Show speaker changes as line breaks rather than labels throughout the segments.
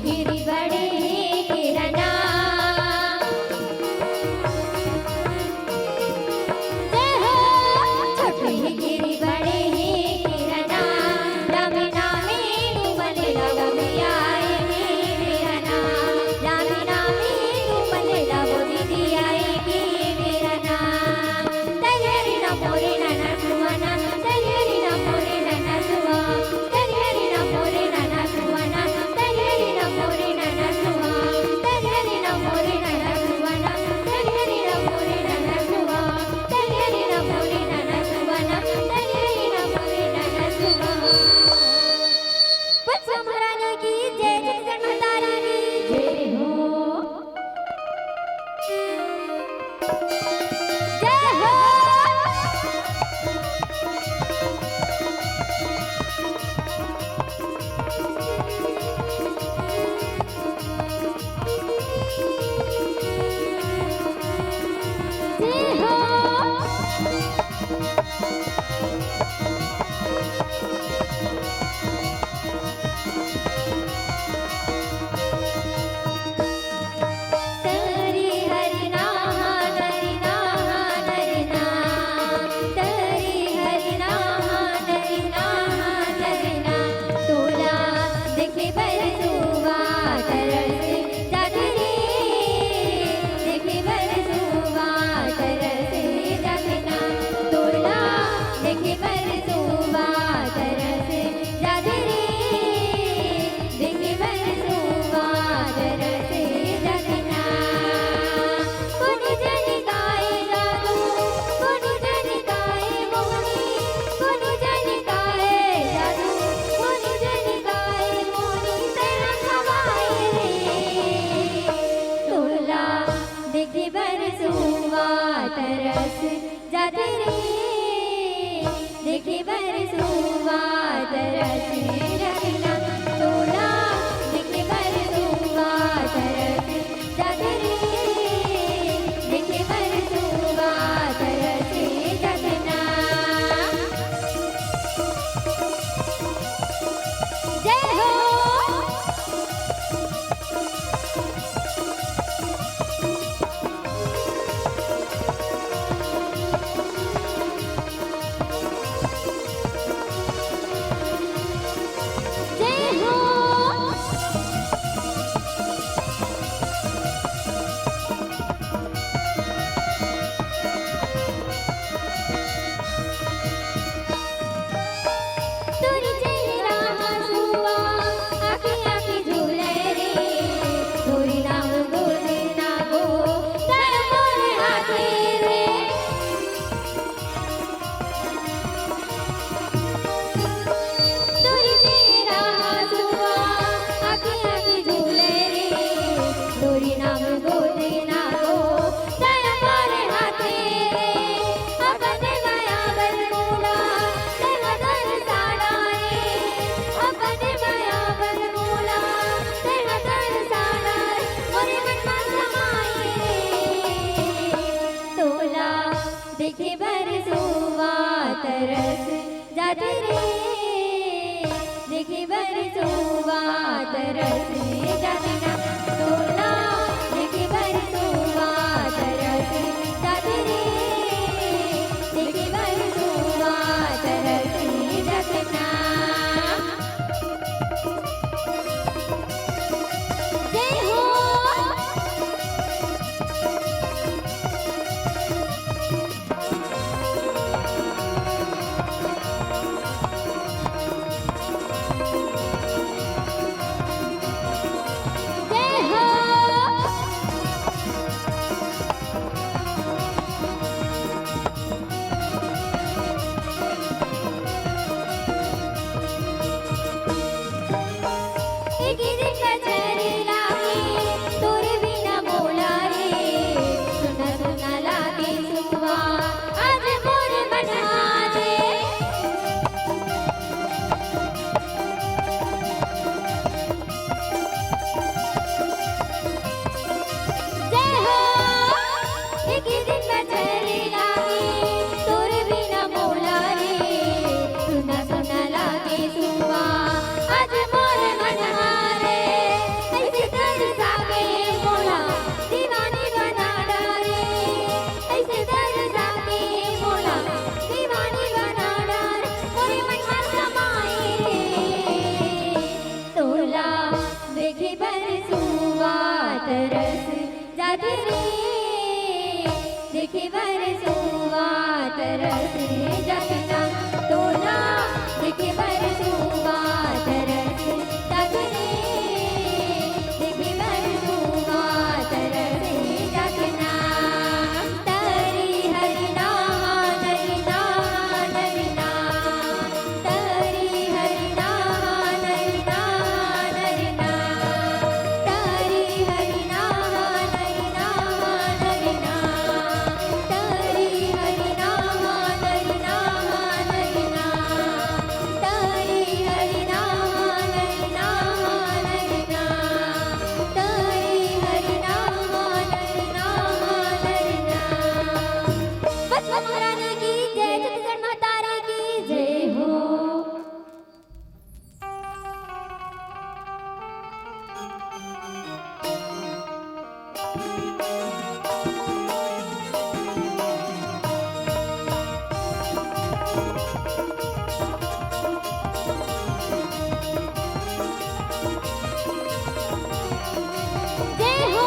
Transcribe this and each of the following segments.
गिरी बड़े किरणा जय हो छोटी गिरी बड़े किरणा रामी नामी डूबने लगा आएगी किरणा रामी नामी डूबने लगो दीदी आएगी किरणा तैयारी ना मोरे नाना सुवाना तैयारी ना मोरे नाना सुवा तैयारी ना मोरे नाना सुवाना तैयारी ना मोरे नाना सुवा तैयारी ना मोरे नाना सुवाना तैयारी ना मोरे नाना सुवा तैयारी ना मोरे नाना सुवाना तैयारी ना मोरे नाना सुवा बस महारानी की जय जगत माता की जय हो जय हो जय हो तरी हरिना नरिना नरिना तरी हरिना नरिना नरिना तुला देखे बरसुवा तरस जागरी देखे बरसुवा तरस जागना तुला देखे बरसुवा तरस जागरी देखे बरसुवा तरस जागना कोणी जनी काय जादू कोणी जनी काय मोहनी कोणी जनी काय जादू कोणी जनी काय मोहनी तेरा खवाए रे तुला देखे बरसुवा तरस जाते रे देखे बरसुवा तरस जागना तुला देखे बरसुवा तरस जाते रे देखे बरसुवा तरस जागना जय हो जाती रे देखी बरसुआ तरस जाती ना तोला देखी बरसुआ तरस जाती रे देखी बरसुआ तरस जाती ना जय हो देखी बरसुआ तरस जाती ना तोला देखी बरसुआ तरस जाती रे देखी बरसुआ तरस जाती ना तरी हरि नाम हरि नाम हरि नाम तरी हरि नाम हरि नाम हरि नाम तरी हरि नाम हरि नाम हरि नाम तरी हरि नाम हरि नाम हरि नाम तरी हरि नाम हरि नाम हरि नाम तरी हरि नाम हरि नाम हरि नाम बस महारानी की जय छत्तीसगढ़ माता रे की जय हो जय हो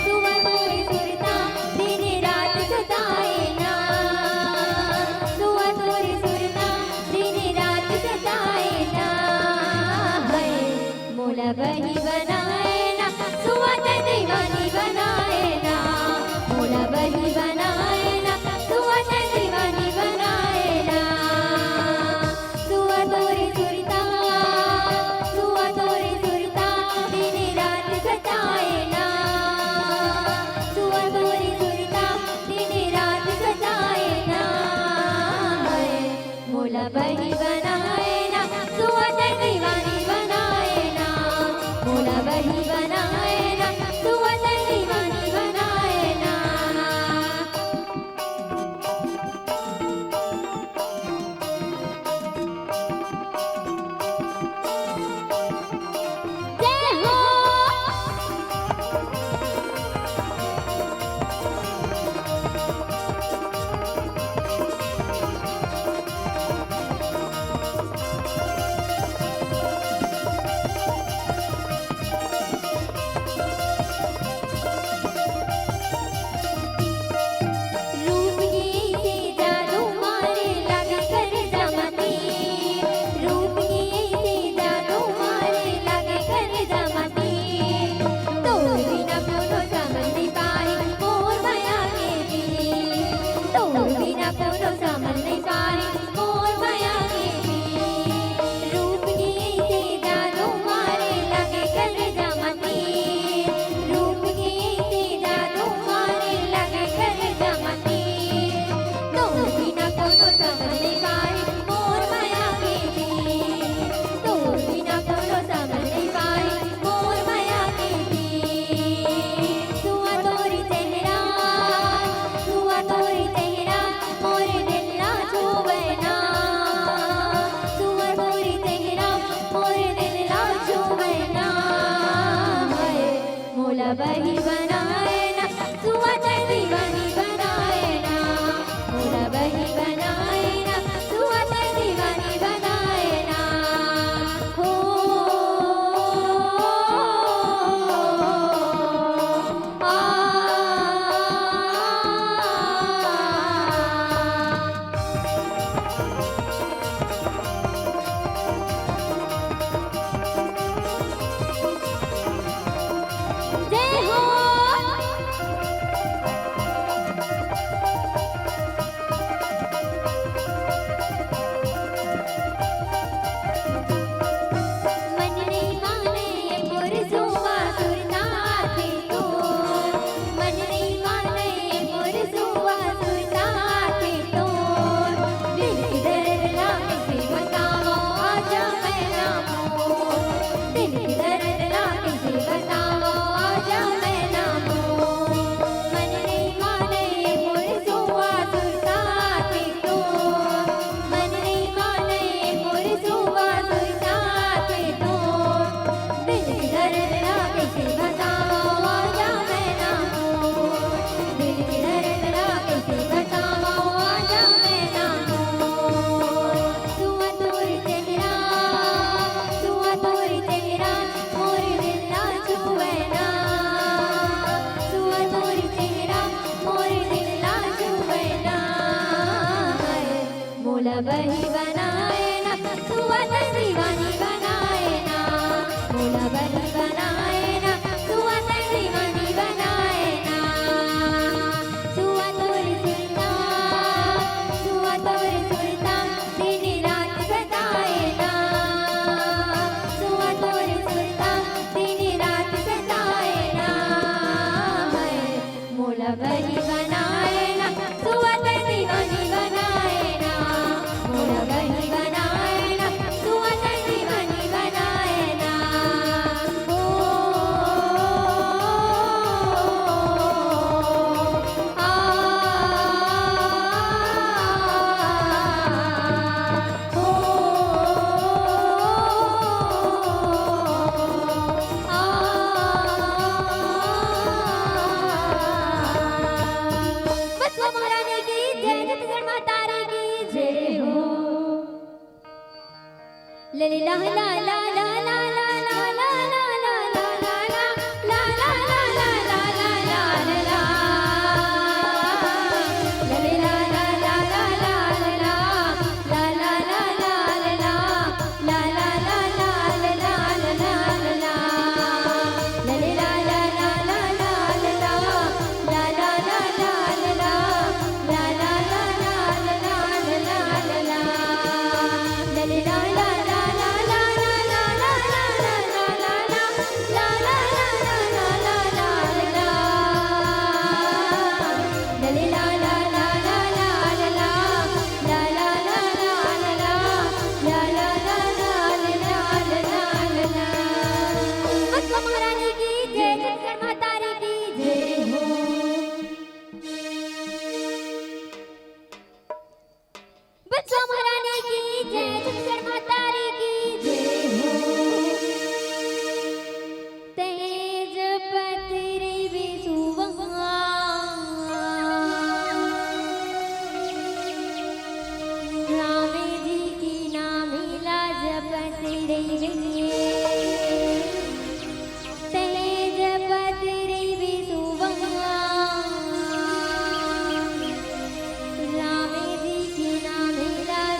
सुवतोरी सुरता दिन रात सताए ना सुवतोरी सुरता दिन रात सताए ना है मोला बही बनाए ना सुवत दीवानी बनाए ना मोला बही बनाए ना सुवत दीवानी बनाए ना सुवतोरी सुरता दिन रात सताए ना सुवतोरी सुरता दिन रात सताए ना मोला बही बनाए ना सुवत दीवानी बनाए ना मोला बही बनाए ना सुवत दीवानी बनाए ना जय हो मोला बही बनाए ना सुअत दीवानी बनाए ना मोला बही बनाए ना सुअत दीवानी बनाए ना सुअत और सुरता दिन रात सताए ना सुअत और सुरता दिन रात सताए ना मोला बही बनाए ना सुअत दीवानी बनाए ना मोला बही बनाए ना सुअत दीवानी बनाए ना ओ आ ओ बस महारानी की जय छत्तीसगढ़ माता री की जय हो ला ला ला ला ला ला ला ला ला ला ला ला ला ला ला ला ला ला ला महारानी की जय छत्तीसगढ़ माता री की जय हो बच्चों महारानी की जय छत्तीसगढ़ माता री की जय हो तेज पत्री विसुवहा राम जी की नामी लाज पत्री तेज पत्री विसुवहा राम जी की नामी लाज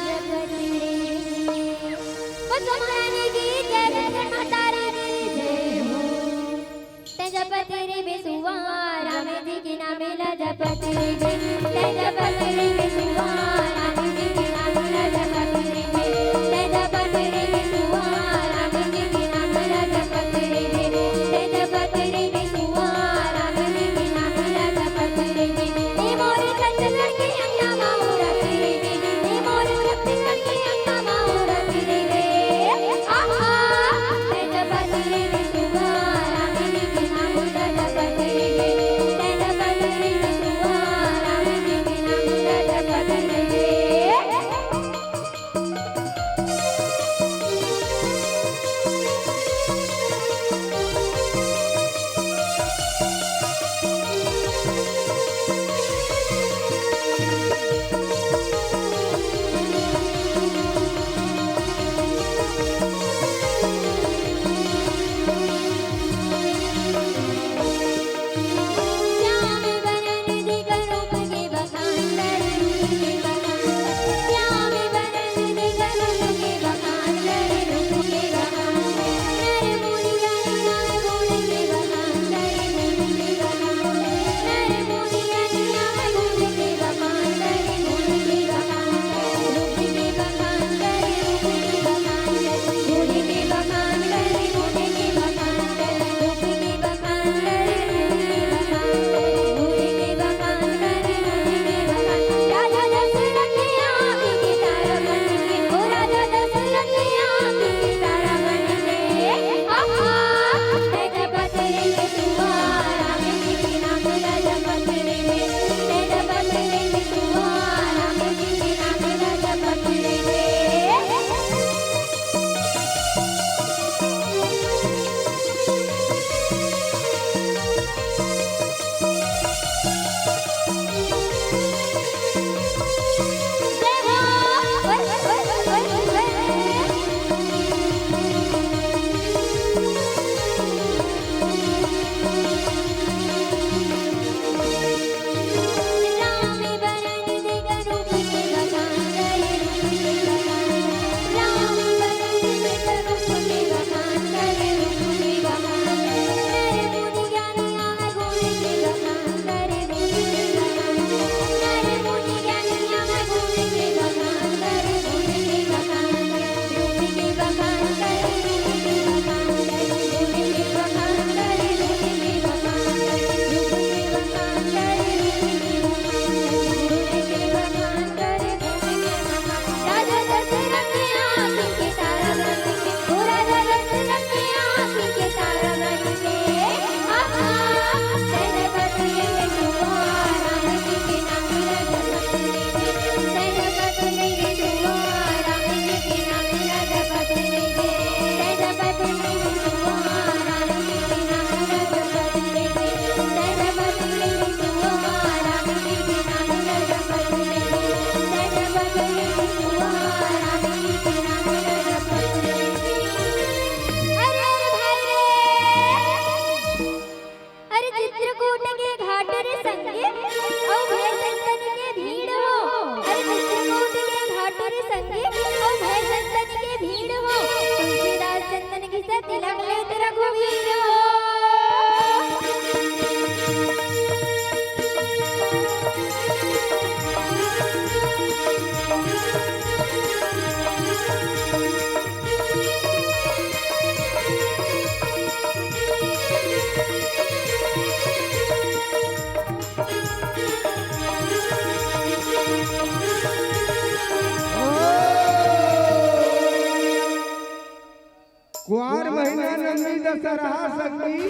दशहरा संगी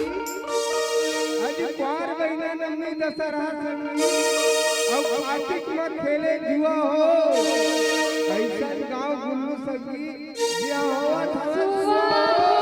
अजी क्वार महीना नवमी दशहरा संगी और कार्तिक में खेले जुआ हो ऐसा गांव गुल्लू संगी ब्याह हुआ था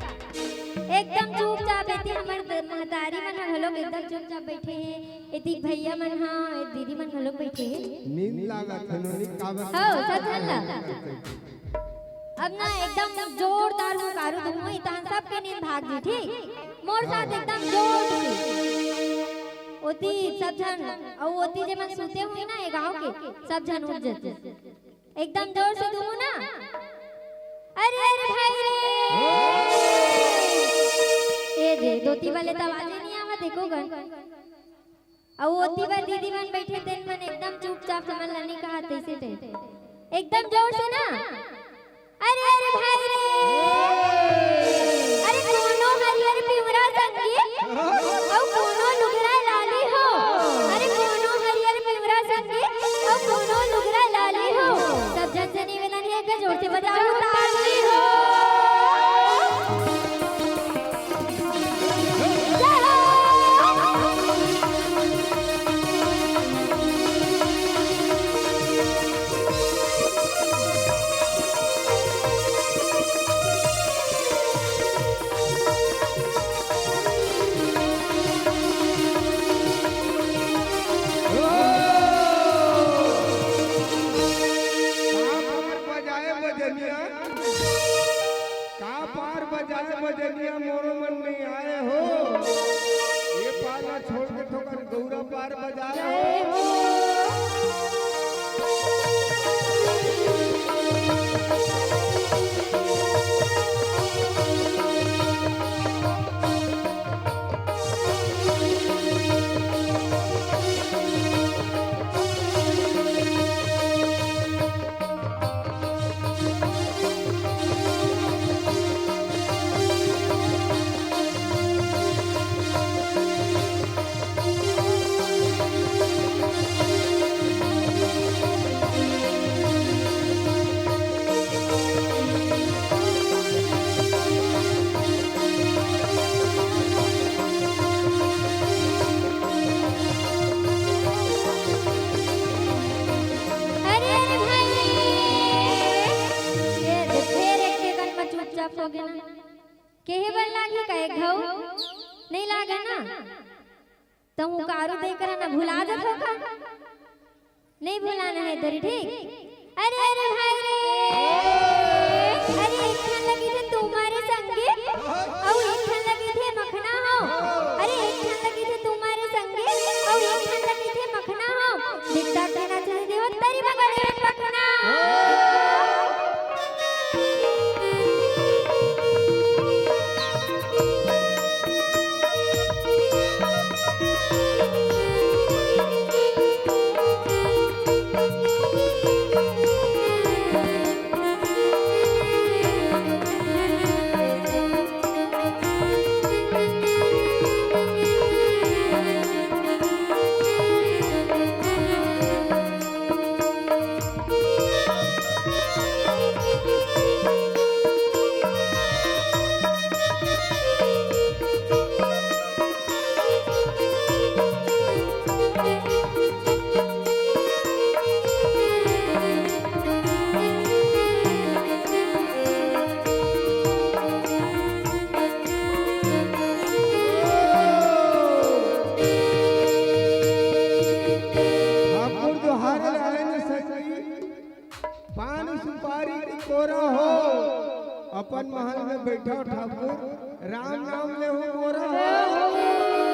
एकदम चुपचाप बेटी हमर महतारी मन घलोक एकदम चुपचाप बैठे हैं एती भैया मन हां दीदी मन घलोक बैठे हैं
नींद लागत हनोनी काबर
हो सचल्ला अब ना एकदम जोरदार मुकारू दूंगी तहन सबके नींद भाग जी ठीक मोर साथ एकदम जोर ओती सब जन और ओती जे मन सुते हुई ना ए गांव के सब जन उठ जते एकदम जोर से दूंगा ना अरे अरे भाई रे ए जे दोती वाले तो आवाज नहीं आवा देखो गन और ओती बार दीदी मन बैठे दिन मन एकदम चुपचाप समझ लनी कहा तैसे थे एकदम जोर से ना अरे अरे भाई रे अरे कोनो हरियर पिवरा संगी और कोनो लुगरा लाली हो अरे कोनो हरियर पिवरा संगी और कोनो लुगरा लाली हो सब जन से निवेदन है कि जोर से बजाओ ताली हो
बजनिया मोरो मन नहीं आए हो ये पाला छोड़ के ठोकर गौरा पार बजा रहे हो केहे बन लागी का एक घाव नहीं लागा ना तो मुकारू देकर ना भुला दे तो का नहीं भुलाना है दरी ठीक अरे अरे भाई रे अरे इतना लगी थे तुम्हारे संगे और इतना लगी थे मखना हो अरे इतना लगी थे तुम्हारे संगे और इतना लगी थे मखना हो दिखता कहना चाहिए देव तेरी बगल में मखना अपन महल में बैठो ठाकुर राम नाम ले हो मोरा हो